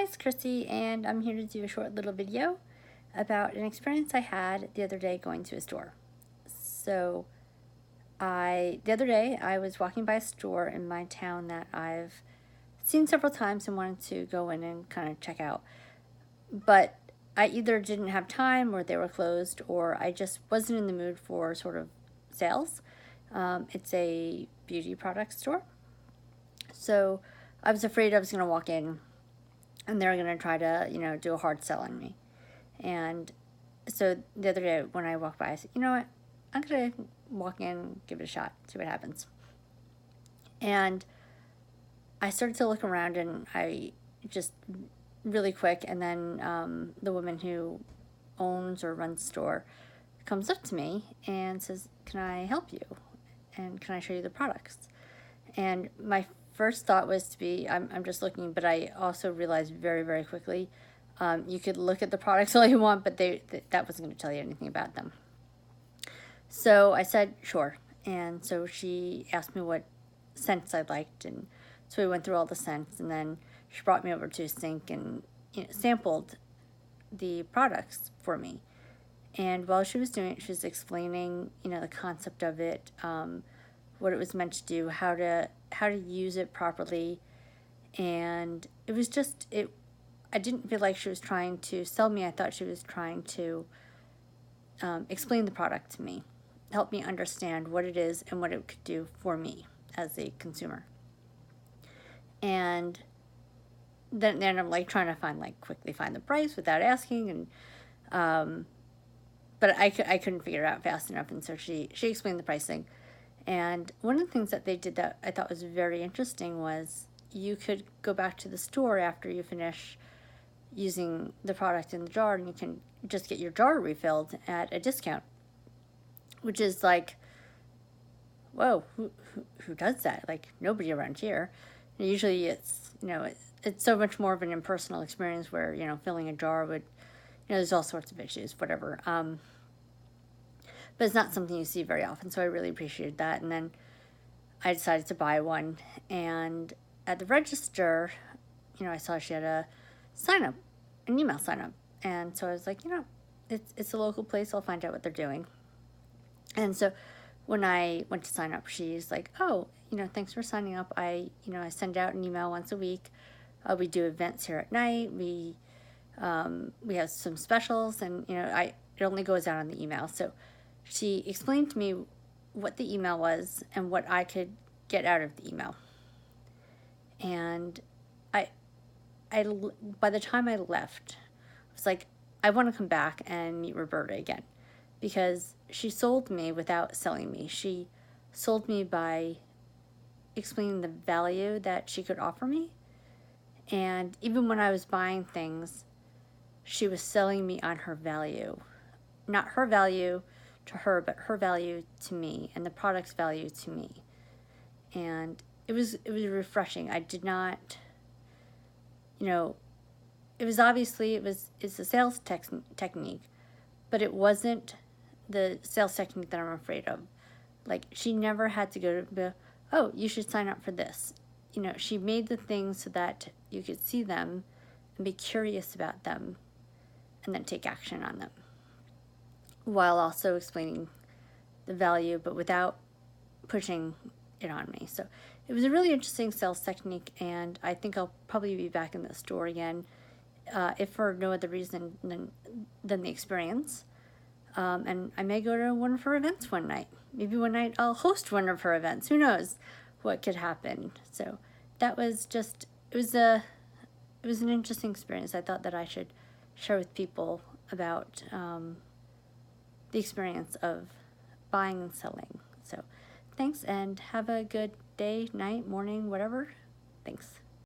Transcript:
it's Christy, and I'm here to do a short little video about an experience I had the other day going to a store. So, the other day I was walking by a store in my town that I've seen several times and wanted to go in and kind of check out. But I either didn't have time or they were closed, or I just wasn't in the mood for sort of sales. It's a beauty product store. So I was afraid I was going to walk in and they were going to try to, do a hard sell on me. And so the other day when I walked by, I said, you know what, I'm going to walk in, give it a shot, see what happens. And I started to look around, and I just really quick, and then the woman who owns or runs the store comes up to me and says, can I help you? And can I show you the products? And my first thought was to be, I'm just looking, but I also realized very, very quickly, you could look at the products all you want, but that wasn't going to tell you anything about them. So I said, sure. And so she asked me what scents I liked, and so we went through all the scents, and then she brought me over to a sink and sampled the products for me. And while she was doing it, she was explaining, the concept of it, what it was meant to do, how to use it properly. And it was just, I didn't feel like she was trying to sell me. I thought she was trying to explain the product to me, help me understand what it is and what it could do for me as a consumer. And then I'm like trying to quickly find the price without asking, and but I couldn't figure it out fast enough, and so she explained the pricing. And one of the things that they did that I thought was very interesting was you could go back to the store after you finish using the product in the jar, and you can just get your jar refilled at a discount, which is like, whoa, who does that? Like, nobody around here. And usually it's, it's so much more of an impersonal experience where, filling a jar would, there's all sorts of issues, whatever. But it's not something you see very often, so I really appreciated that. And then I decided to buy one, and at the register, I saw she had an email sign up, and so I was like, it's a local place, I'll find out what they're doing. And so when I went to sign up, she's like, oh, thanks for signing up. I send out an email once a week. We do events here at night. We have some specials, and it only goes out on the email. So she explained to me what the email was and what I could get out of the email. And I by the time I left, I was like, I want to come back and meet Roberta again, because she sold me without selling me. She sold me by explaining the value that she could offer me. And even when I was buying things, she was selling me on her value. Not her value to her, but her value to me, and the product's value to me. And it was refreshing. I did not, it's a sales technique, but it wasn't the sales technique that I'm afraid of. Like, she never had to go to, oh, you should sign up for this. She made the things so that you could see them and be curious about them and then take action on them, while also explaining the value, but without pushing it on me. So it was a really interesting sales technique, and I think I'll probably be back in the store again, if for no other reason than the experience. And I may go to one of her events one night. Maybe one night I'll host one of her events. Who knows what could happen? So that was just, it was an interesting experience. I thought that I should share with people about the experience of buying and selling. So thanks, and have a good day, night, morning, whatever. Thanks.